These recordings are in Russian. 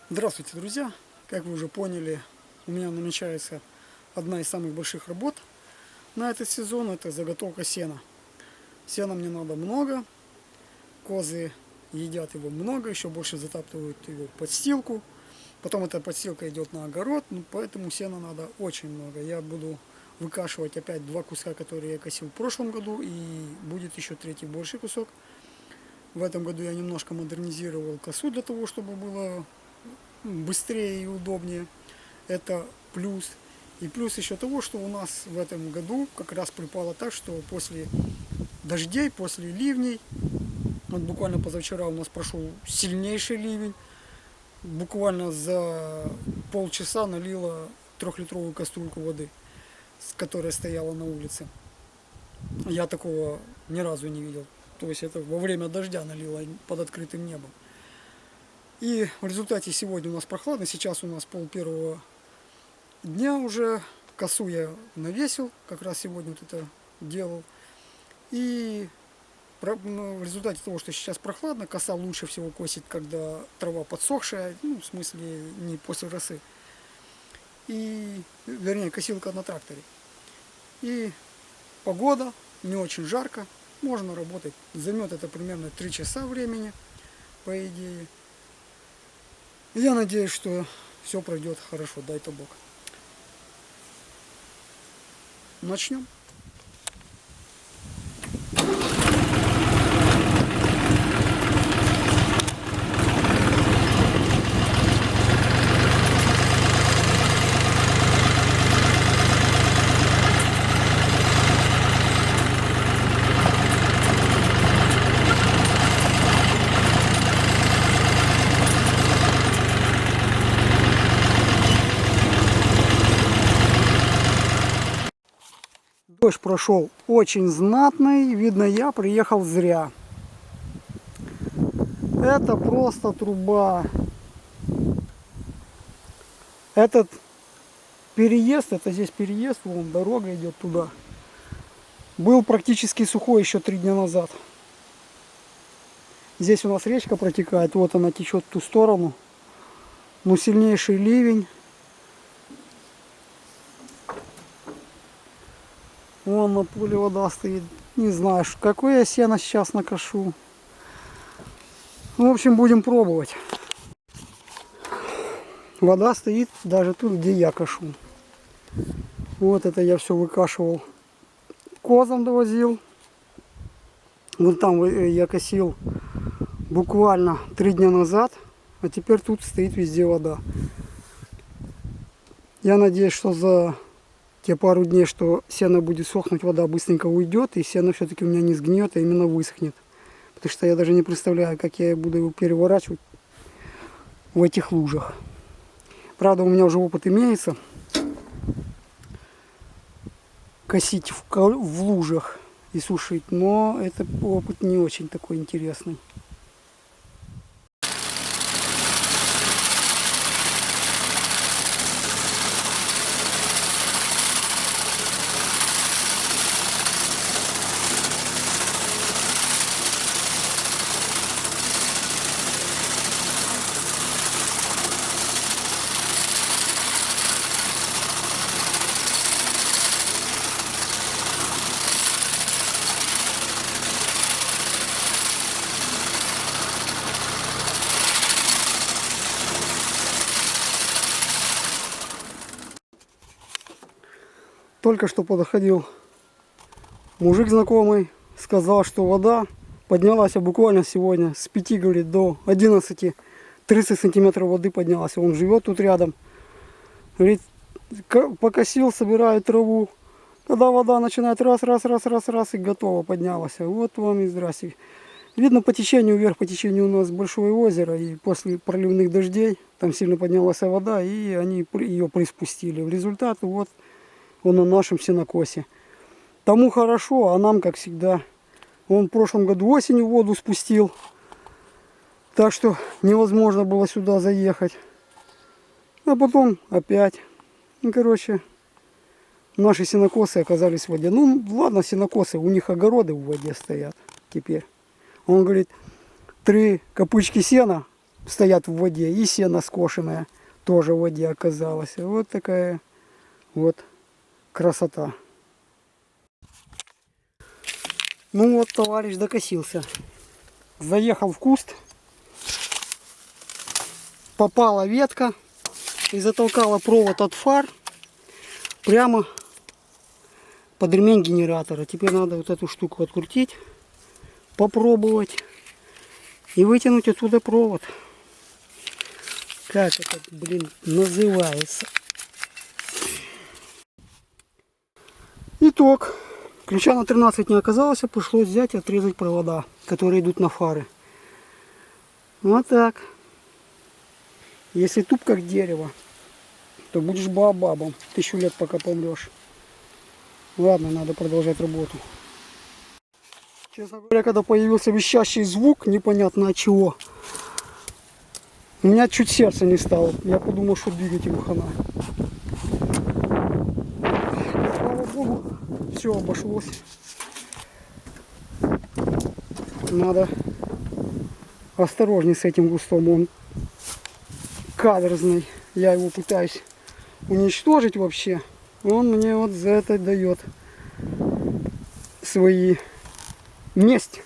Здравствуйте, друзья! Как вы уже поняли, у меня намечается одна из самых больших работ на этот сезон. Это заготовка сена. Сена мне надо много. Козы едят его много, еще больше затаптывают его в подстилку. Потом эта подстилка идет на огород, поэтому сена надо очень много. Я буду выкашивать опять два куска, которые я косил в прошлом году, и будет еще третий больший кусок. В этом году я немножко модернизировал косу для того, чтобы было быстрее и удобнее. Это плюс. И плюс еще того, что у нас в этом году как раз припало так, что после дождей, после ливней, вот буквально позавчера у нас прошел сильнейший ливень, буквально за полчаса налила 3-литровую кастрюльку воды, которая стояла на улице. Я такого ни разу не видел. То есть это во время дождя налила под открытым небом. И в результате сегодня у нас прохладно, сейчас у нас 12:30 дня уже, косу я навесил, как раз сегодня вот это делал. И в результате того, что сейчас прохладно, коса лучше всего косит, когда трава подсохшая, в смысле не после росы. И, вернее, косилка на тракторе. И погода, не очень жарко, можно работать. Займет это примерно 3 часа времени, по идее. Я надеюсь, что все пройдет хорошо, дай-то Бог. Начнем. Дождь прошел очень знатный, видно, я приехал зря. Это просто труба. Этот переезд, это здесь переезд, вон дорога идет туда, был практически сухой еще 3 дня назад. Здесь у нас речка протекает, вот она течет в ту сторону. Но сильнейший ливень. Вон на поле вода стоит. Не знаю, какое я сено сейчас накошу. В общем, будем пробовать. Вода стоит даже тут, где я кошу. Вот это я все выкашивал. Козам довозил. Вот там я косил буквально 3 дня назад. А теперь тут стоит везде вода. Я надеюсь, что за те пару дней, что сено будет сохнуть, вода быстренько уйдет, и сено все-таки у меня не сгниет, а именно высохнет. Потому что я даже не представляю, как я буду его переворачивать в этих лужах. Правда, у меня уже опыт имеется. Косить в лужах и сушить, но это опыт не очень такой интересный. Только что подходил мужик знакомый, сказал, что вода поднялась буквально сегодня с 5, говорит, до 11, 30 сантиметров воды поднялась. Он живет тут рядом. Говорит, покосил, собирает траву. Когда вода начинает раз, и готово, поднялась. Вот вам и здрасте. Видно по течению вверх, по течению у нас большое озеро, и после проливных дождей там сильно поднялась вода, и они ее приспустили. В результате вот он на нашем сенокосе. Тому хорошо, а нам, как всегда, он в прошлом году осенью воду спустил, так что невозможно было сюда заехать. А потом опять. Ну, короче, наши сенокосы оказались в воде. Ну, ладно, сенокосы, у них огороды в воде стоят теперь. Он говорит, 3 копычки сена стоят в воде, и сено скошенное тоже в воде оказалось. Вот такая вот красота. Ну вот, товарищ докосился. Заехал в куст, попала ветка и затолкала провод от фар прямо под ремень генератора. Теперь надо вот эту штуку открутить, попробовать и вытянуть оттуда провод. Как это, блин, называется? Итог. Ключа на 13 не оказалось, пришлось взять и отрезать провода, которые идут на фары. Вот так. Если туп как дерево, то будешь баобабом. 1000 лет пока помрешь. Ладно, надо продолжать работу. Честно говоря, когда появился вещащий звук, непонятно от чего, у меня чуть сердце не стало. Я подумал, что двигателю хана. Слава богу, все обошлось. Надо осторожней с этим кустом. Он каверзный. Я его пытаюсь уничтожить вообще. Он мне вот за это дает свои месть.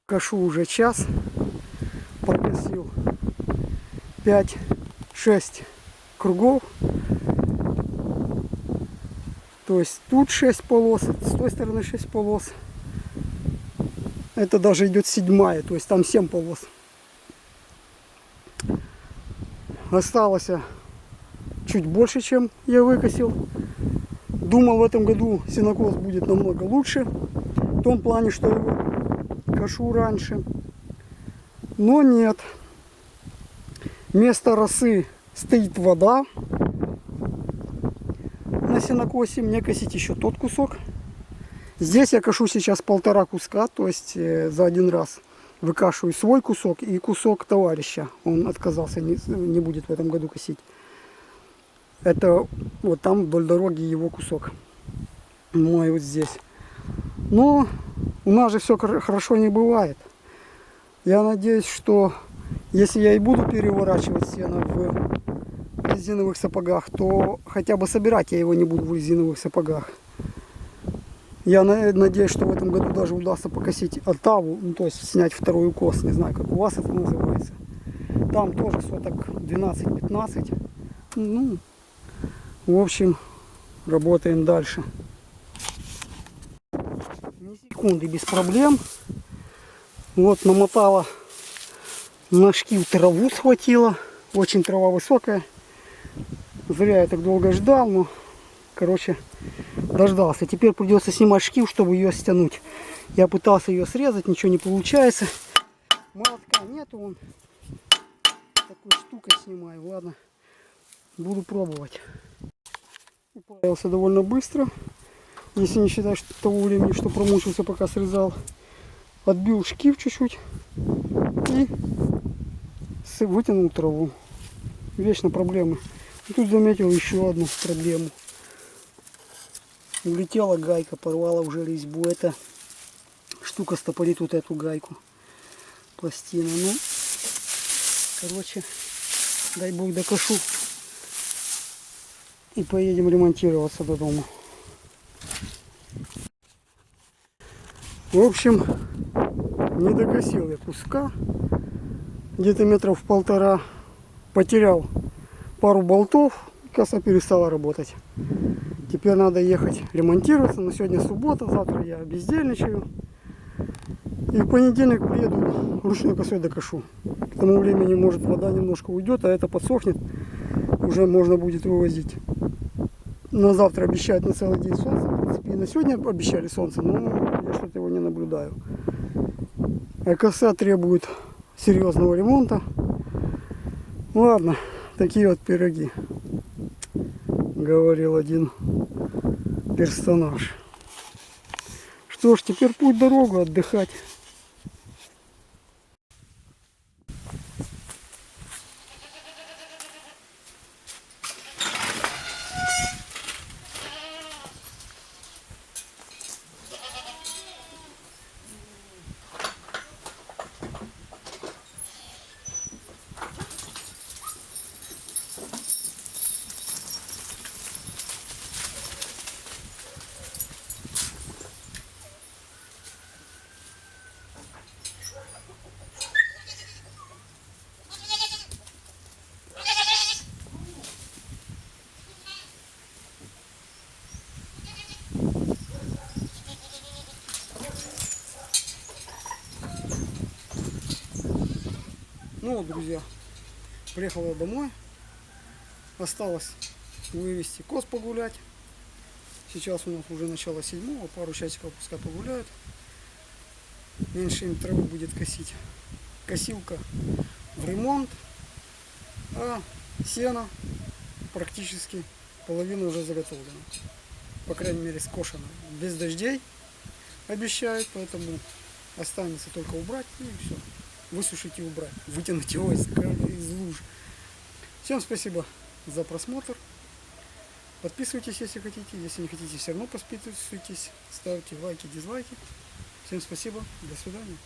Кашу уже час. Покосил 5-6 кругов. То есть тут 6 полос, с той стороны 6 полос. Это даже идет 7-я, то есть там 7 полос. Осталось чуть больше, чем я выкосил. Думал, в этом году сенокос будет намного лучше. В том плане, что его кашу раньше. Но нет. Вместо росы стоит вода. На сенокосе мне косить еще тот кусок. Здесь я кашу сейчас 1,5 куска, то есть за один раз выкашиваю свой кусок и кусок товарища. Он отказался, не будет в этом году косить. Это вот там вдоль дороги его кусок. Мой вот здесь. Но у нас же все хорошо не бывает. Я надеюсь, что если я и буду переворачивать сено в резиновых сапогах, то хотя бы собирать я его не буду в резиновых сапогах. Я надеюсь, что в этом году даже удастся покосить оттаву, ну, то есть снять второй укос. Не знаю, как у вас это называется. Там тоже соток 12-15. Ну, в общем, работаем дальше. Ни секунды без проблем. Вот намотала на шкив траву, схватила. Очень трава высокая. Зря я так долго ждал, но, короче, дождался. Теперь придется снимать шкив, чтобы ее стянуть. Я пытался ее срезать, ничего не получается. Молотка нету, он такой штукой снимаю. Ладно, буду пробовать. Управился довольно быстро, если не считать того времени, что промучился, пока срезал. Отбил шкив чуть-чуть и вытянул траву. Вечно проблемы. И тут заметил еще одну проблему. Улетела гайка, порвала уже резьбу. Эта штука стопорит вот эту гайку. Пластина. Ну, короче, дай бог докошу. И поедем ремонтироваться до дома. В общем, не докосил я куска. Где-то метров 1,5. Потерял пару болтов. Коса перестала работать. Теперь надо ехать ремонтироваться. Но сегодня суббота, завтра я бездельничаю. И в понедельник приеду, ручной косой докошу. К тому времени, может, вода немножко уйдет, а это подсохнет. Уже можно будет вывозить. На завтра обещают на целый день солнце. В принципе, и на сегодня обещали солнце, но я что-то его не наблюдаю. А коса требует серьезного ремонта. Ладно, такие вот пироги, говорил один персонаж. Что ж, теперь путь дорогу отдыхать. Ну вот, друзья, приехал я домой. Осталось вывести коз погулять. Сейчас у нас уже начало 7, пару часиков пускай погуляют. Меньше им травы будет косить. Косилка в ремонт, а сено практически половина уже заготовлена. По крайней мере скошено. Без дождей обещают, поэтому останется только убрать и все. Высушить и убрать. Вытянуть его из луж. Всем спасибо за просмотр. Подписывайтесь, если хотите. Если не хотите, все равно подписывайтесь. Ставьте лайки, дизлайки. Всем спасибо. До свидания.